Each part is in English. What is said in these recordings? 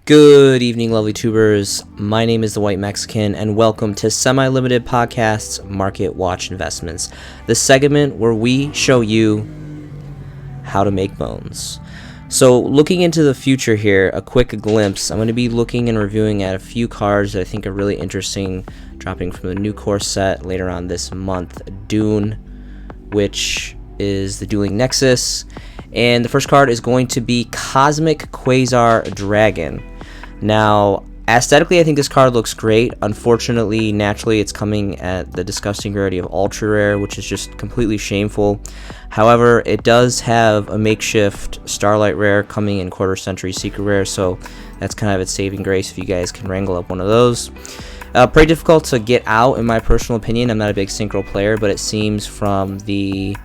Good evening, lovely tubers. My name is the White Mexican, and welcome to Semi-Limited Podcast's Market Watch Investments, the segment where we show you how to make bones. So, looking into the future here, a quick glimpse. I'm going to be looking and reviewing at a few cards that I think are really interesting, dropping from the new core set later on this month. Dune, which is the dueling Nexus, and the first card is going to be Cosmic Quasar Dragon. Now, aesthetically, I think this card looks great. Unfortunately, naturally, it's coming at the disgusting rarity of ultra rare, which is just completely shameful. However, it does have a makeshift Starlight rare coming in quarter century secret rare, so that's kind of its saving grace if you guys can wrangle up one of those. Pretty difficult to get out, in my personal opinion. I'm not a big synchro player, but it seems from the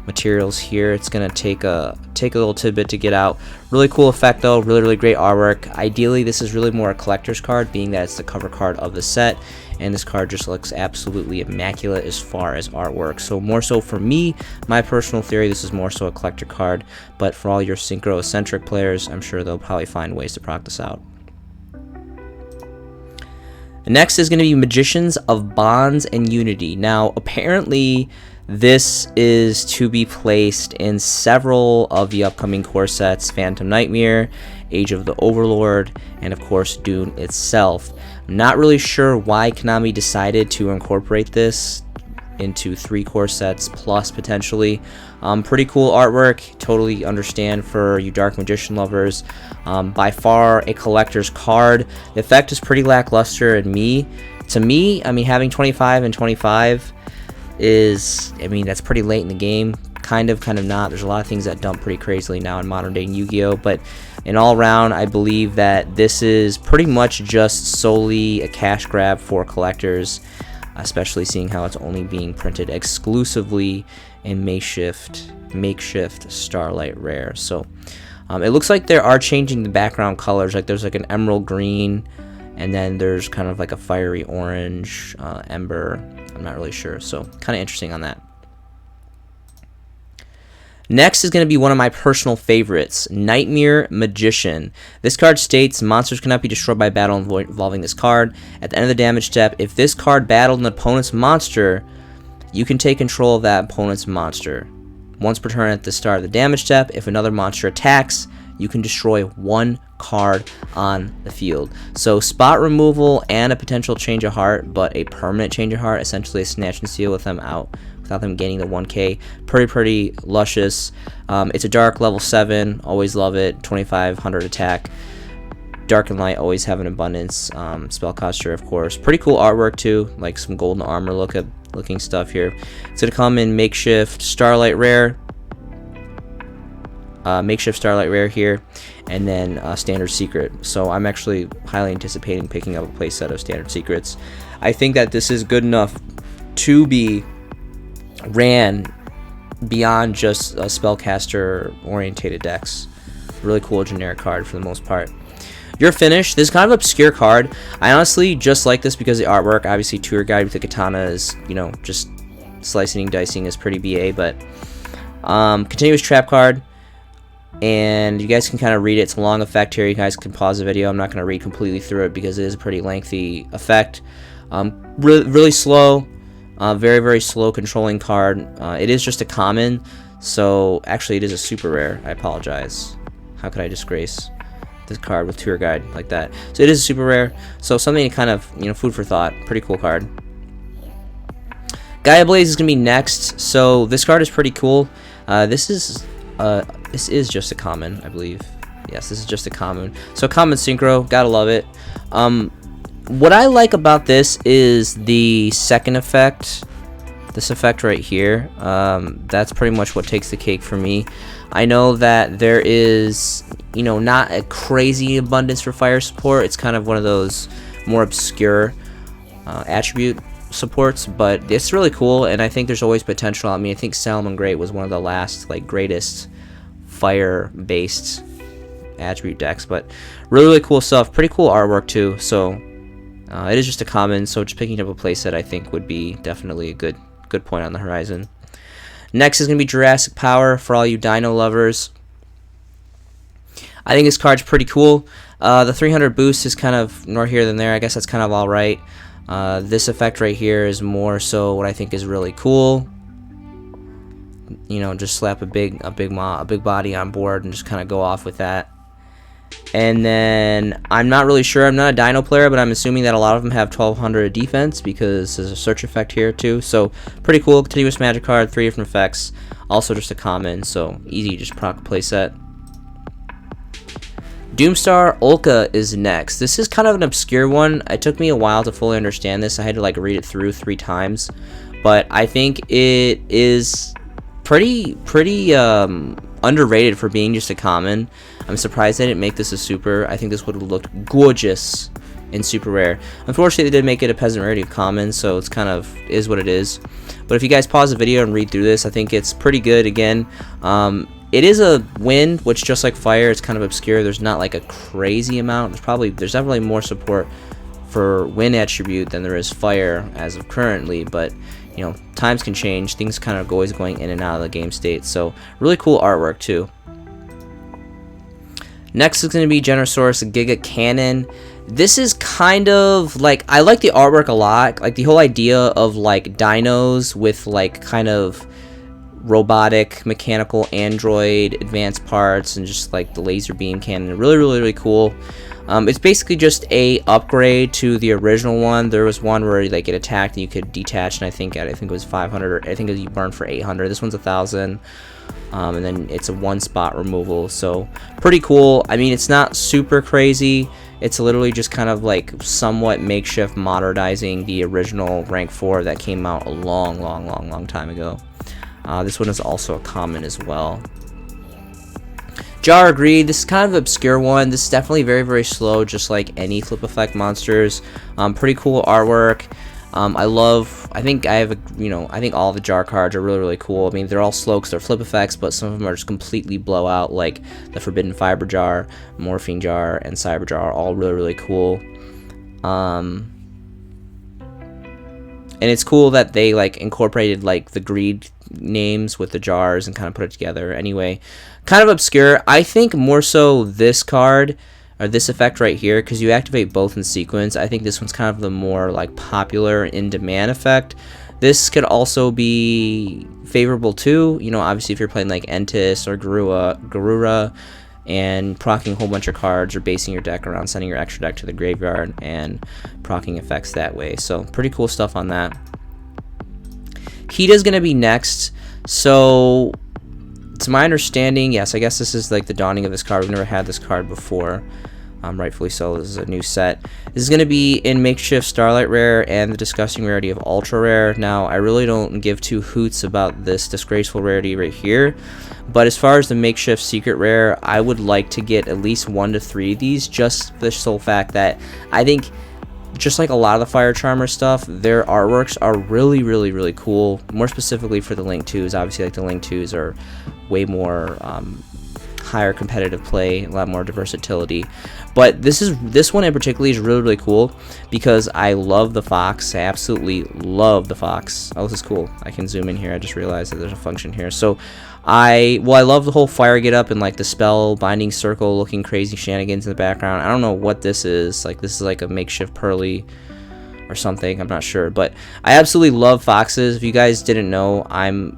materials here it's gonna take a little tidbit to get out. Really cool effect though, really great artwork. Ideally this is really more a collector's card, being that it's the cover card of the set, and this card just looks absolutely immaculate as far as artwork. So more so for me, my personal theory, this is more so a collector card, but for all your synchro eccentric players, I'm sure they'll probably find ways to proc this out. Next is going to be Magicians of Bonds and Unity. Now apparently this is to be placed in several of the upcoming core sets: Phantom Nightmare, Age of the Overlord, and of course Dune itself. I'm not really sure why Konami decided to incorporate this into 3 core sets plus potentially. Pretty cool artwork, totally understand for you Dark Magician lovers. By far a collector's card. The effect is pretty lackluster, and to me, I mean, having 25 and 25 is, I mean, that's pretty late in the game. Kind of not. There's a lot of things that dump pretty crazily now in modern day Yu-Gi-Oh, but in all round, I believe that this is pretty much just solely a cash grab for collectors, especially seeing how it's only being printed exclusively in makeshift Starlight rare. So it looks like they are changing the background colors. Like there's like an emerald green, and then there's kind of like a fiery orange ember. I'm not really sure, so kind of interesting on that. Next is going to be one of my personal favorites, Nightmare Magician. This card states monsters cannot be destroyed by battle involving this card. At the end of the damage step, if this card battled an opponent's monster, you can take control of that opponent's monster. Once per turn at the start of the damage step, if another monster attacks, you can destroy 1 card on the field. So spot removal and a potential change of heart, but a permanent change of heart, essentially a snatch and steal with them out without them gaining the 1k. Pretty luscious. It's a dark level 7, always love it. 2500 attack. Dark and light always have an abundance. Spellcaster, of course. Pretty cool artwork too, like some golden armor looking stuff here. It's gonna come in makeshift Starlight rare. Makeshift Starlight rare here, and then standard secret. So I'm actually highly anticipating picking up a playset of standard secrets. I think that this is good enough to be ran beyond just spellcaster orientated decks. Really cool generic card for the most part. Your finish, this is kind of obscure card. I honestly just like this because the artwork, obviously tour guide with the katana is, you know, just slicing and dicing is pretty BA, but continuous trap card. And you guys can kind of read it. It's a long effect here. You guys can pause the video. I'm not going to read completely through it because it is a pretty lengthy effect. Really slow, very slow controlling card. It is just a common, so actually it is a super rare. I apologize. How could I disgrace this card with tour guide like that? So it is a super rare, so something to kind of, you know, food for thought. Pretty cool card. Gaia Blaze is going to be next. So this card is pretty cool. This is just a common, I believe. Yes, this is just a common. So common synchro, gotta love it. What I like about this is the second effect. This effect right here. That's pretty much what takes the cake for me. I know that there is, you know, not a crazy abundance for fire support. It's kind of one of those more obscure attribute supports, but it's really cool, and I think there's always potential. I mean, I think Salmon Great was one of the last greatest fire based attribute decks, but really cool stuff. Pretty cool artwork too. So it is just a common, so just picking up a playset I think would be definitely a good point on the horizon. Next is going to be Jurassic Power for all you dino lovers. I think this card's pretty cool. The 300 boost is kind of more here than there. I guess that's kind of alright. This effect right here is more so what I think is really cool. You know, just slap a big body on board and just kind of go off with that. And then I'm not really sure. I'm not a Dino player, but I'm assuming that a lot of them have 1200 defense because there's a search effect here too. So pretty cool. Continuous magic card, 3 different effects. Also just a common, so easy, just proc playset. Doomstar Olka is next. This is kind of an obscure one. It took me a while to fully understand this. I had to like read it through 3 times, but I think it is pretty underrated for being just a common. I'm surprised they didn't make this a super. I think this would have looked gorgeous in super rare. Unfortunately, they did make it a peasant rarity of common, so it's kind of is what it is. But if you guys pause the video and read through this, I think it's pretty good. Again, it is a wind, which just like fire, it's kind of obscure. There's not like a crazy amount. There's definitely more support for wind attribute than there is fire as of currently, but you know, times can change. Things kind of always going in and out of the game state. So really cool artwork too. Next is going to be Genosaurus Giga Cannon. This is kind of like, I like the artwork a lot. Like the whole idea of like dinos with like kind of robotic, mechanical, android, advanced parts, and just like the laser beam cannon. Really cool. It's basically just a upgrade to the original one. There was one where like it attacked and you could detach, and I think it was 500, or I think you burned for 800. This one's 1,000. And then it's a 1-spot removal, so pretty cool. I mean, it's not super crazy. It's literally just kind of like somewhat makeshift modernizing the original rank 4 that came out a long time ago. This one is also a common as well. Jar Greed, this is kind of an obscure one. This is definitely very slow, just like any flip effect monsters. Pretty cool artwork. I think I think all the jar cards are really cool. I mean, they're all slow because they're flip effects, but some of them are just completely blowout, like the Forbidden Fiber Jar, Morphine Jar, and Cyber Jar are all really cool. And it's cool that they like incorporated like the greed names with the jars and kind of put it together. Anyway, kind of obscure. I think more so this card, or this effect right here, because you activate both in sequence. I think this one's kind of the more like popular in demand effect. This could also be favorable too, you know, obviously if you're playing like Entis or Garura and proccing a whole bunch of cards, or basing your deck around sending your extra deck to the graveyard and proccing effects that way. So pretty cool stuff on that. Hita's gonna be next. So to my understanding, yes, I guess this is like the dawning of this card. We've never had this card before. Rightfully so. This is a new set. This is going to be in makeshift Starlight Rare and the disgusting rarity of Ultra Rare. Now, I really don't give 2 hoots about this disgraceful rarity right here, but as far as the makeshift secret rare, I would like to get at least 1 to 3 of these, just for the sole fact that I think, just like a lot of the Fire Charmer stuff, their artworks are really cool. More specifically for the Link 2s, obviously like the Link 2s are way more higher competitive play, a lot more versatility. But this one in particular is really cool because I love the fox. I absolutely love the fox. Oh, this is cool. I can zoom in here. I just realized that there's a function here. So I love the whole fire get up and like the spell binding circle looking crazy shenanigans in the background. I don't know what this is. Like this is like a makeshift Pearly or something, I'm not sure, but I absolutely love foxes. If you guys didn't know, I'm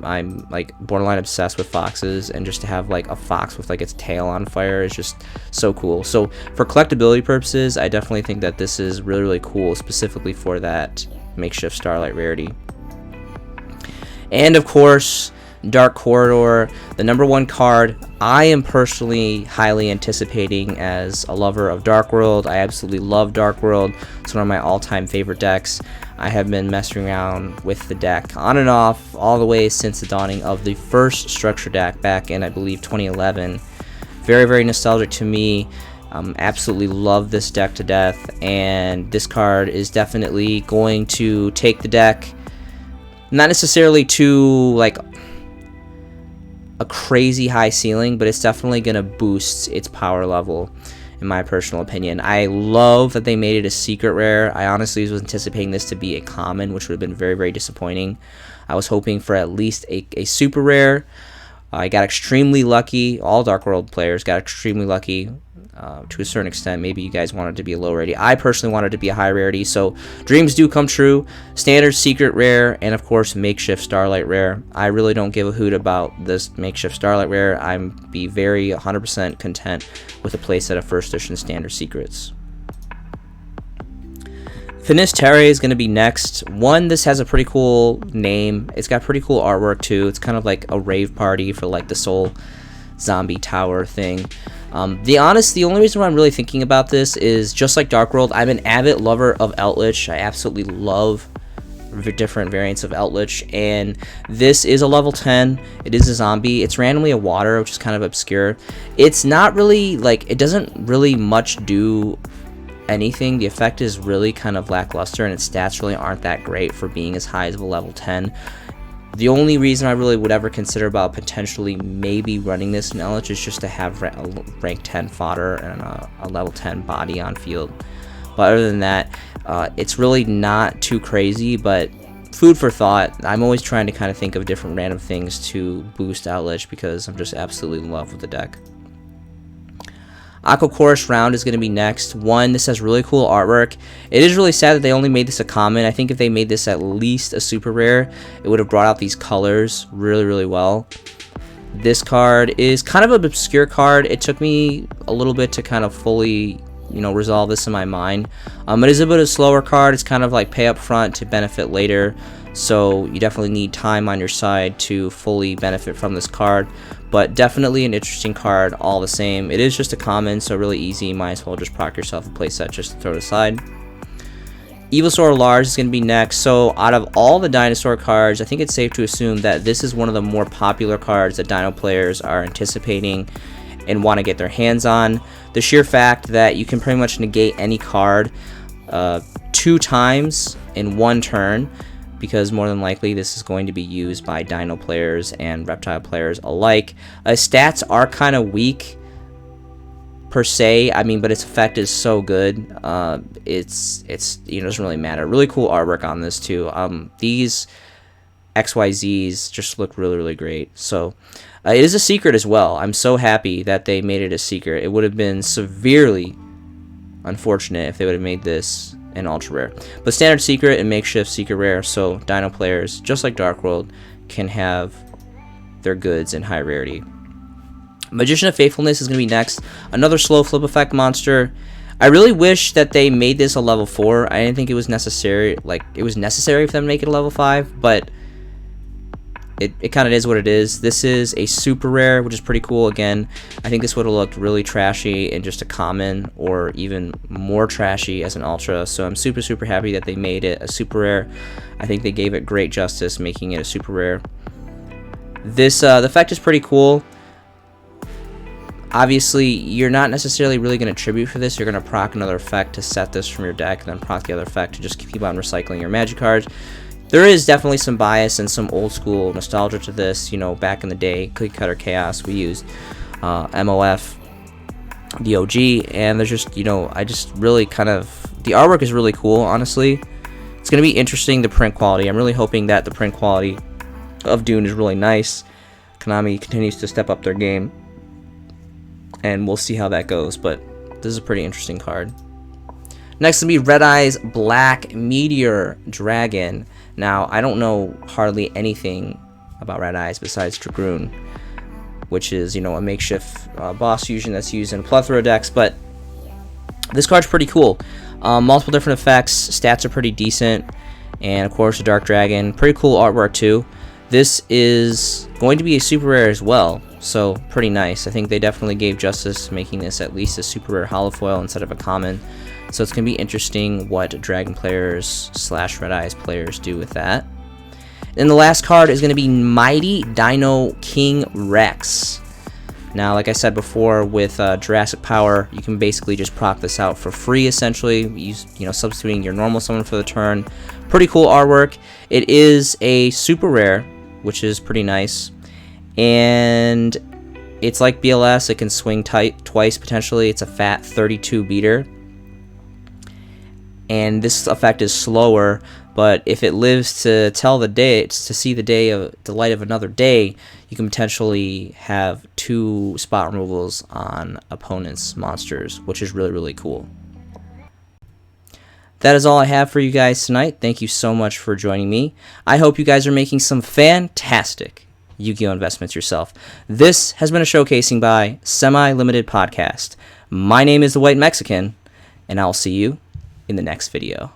like borderline obsessed with foxes, and just to have like a fox with like its tail on fire is just so cool. So for collectability purposes, I definitely think that this is really cool, specifically for that makeshift Starlight rarity. And of course, Dark Corridor, the #1 card I am personally highly anticipating as a lover of Dark World. I absolutely love Dark World. It's one of my all-time favorite decks. I have been messing around with the deck on and off all the way since the dawning of the first structure deck back in, I believe, 2011. Very nostalgic to me. Absolutely love this deck to death, and this card is definitely going to take the deck, not necessarily to like a crazy high ceiling, but it's definitely going to boost its power level, in my personal opinion. I love that they made it a secret rare. I honestly was anticipating this to be a common, which would have been very disappointing. I was hoping for at least a super rare, I got extremely lucky. All Dark World players got extremely lucky to a certain extent. Maybe you guys wanted to be a low rarity. I personally wanted to be a high rarity, so dreams do come true. Standard, secret rare, and of course makeshift starlight rare. I really don't give a hoot about this makeshift starlight rare. I'm be very 100% content with a playset of first edition standard secrets. Finis Terre is going to be next. One, this has a pretty cool name. It's got pretty cool artwork too. It's kind of like a rave party for like the Soul Zombie Tower thing. The only reason why I'm really thinking about this is just like Dark World, I'm an avid lover of Eldritch. I absolutely love different variants of Eldritch, and this is a level 10. It is a zombie. It's randomly a water, which is kind of obscure. It's not really like, it doesn't really much do anything. The effect is really kind of lackluster, and its stats really aren't that great for being as high as a level 10. The only reason I really would ever consider about potentially maybe running this in Eldritch is just to have a rank 10 fodder and a level 10 body on field. But other than that, it's really not too crazy, but food for thought. I'm always trying to kind of think of different random things to boost Eldritch because I'm just absolutely in love with the deck. Aqua Chorus Round is going to be next. One, this has really cool artwork. It is really sad that they only made this a common. I think if they made this at least a super rare, it would have brought out these colors really, really well. This card is kind of an obscure card. It took me a little bit to kind of fully, resolve this in my mind. It is a bit of a slower card. It's kind of like pay up front to benefit later. So you definitely need time on your side to fully benefit from this card. But definitely an interesting card all the same. It is just a common, so really easy. Might as well just proc yourself a playset just to throw it aside. Evilsaur Large is going to be next. So out of all the dinosaur cards, I think it's safe to assume that this is one of the more popular cards that Dino players are anticipating and want to get their hands on. The sheer fact that you can pretty much negate any card 2 times in 1 turn, because more than likely this is going to be used by Dino players and Reptile players alike. Stats are kind of weak per se, but its effect is so good. It's doesn't really matter. Really cool artwork on this too. These XYZs just look really, really great. So it is a secret as well. I'm so happy that they made it a secret. It would have been severely unfortunate if they would have made this an ultra rare, but standard secret and makeshift secret rare, so Dino players just like Dark World can have their goods in high rarity. Magician of Faithfulness is going to be next. Another slow flip effect monster. I really wish that they made this a level 4. I didn't think it was necessary. Like, it was necessary for them to make it a level 5, but it kind of is what it is. This is a super rare, which is pretty cool. Again, I think this would have looked really trashy in just a common, or even more trashy as an ultra. So I'm super, super happy that they made it a super rare. I think they gave it great justice making it a super rare. This the effect is pretty cool. Obviously, you're not necessarily really going to tribute for this. You're going to proc another effect to set this from your deck, and then proc the other effect to just keep on recycling your magic cards. There is definitely some bias and some old school nostalgia to this. Back in the day, Cookie Cutter Chaos, we used MOF, the OG, and there's just, I just really kind of, the artwork is really cool, honestly. It's going to be interesting, the print quality. I'm really hoping that the print quality of Dune is really nice. Konami continues to step up their game, and we'll see how that goes, but this is a pretty interesting card. Next will be Red Eyes Black Meteor Dragon. Now, I don't know hardly anything about Red Eyes besides Dragoon, which is, a makeshift boss fusion that's used in a plethora of decks, but this card's pretty cool. Multiple different effects, stats are pretty decent, and of course a Dark Dragon. Pretty cool artwork too. This is going to be a super rare as well, so pretty nice. I think they definitely gave justice to making this at least a super rare holofoil instead of a common. So it's going to be interesting what Dragon players / Red Eyes players do with that. And the last card is going to be Mighty Dino King Rex. Now, like I said before, with Jurassic Power, you can basically just proc this out for free, essentially, substituting your normal summon for the turn. Pretty cool artwork. It is a super rare, which is pretty nice. And it's like BLS. It can swing twice, potentially. It's a fat 32 beater. And this effect is slower, But if it lives to tell the day, to see the light of another day, you can potentially have 2 spot removals on opponents' monsters, which is really, really cool. That is all I have for you guys tonight. Thank you so much for joining me. I hope you guys are making some fantastic Yu-Gi-Oh! Investments yourself. This has been a showcasing by Semi-Limited Podcast. My name is the White Mexican, and I'll see you in the next video.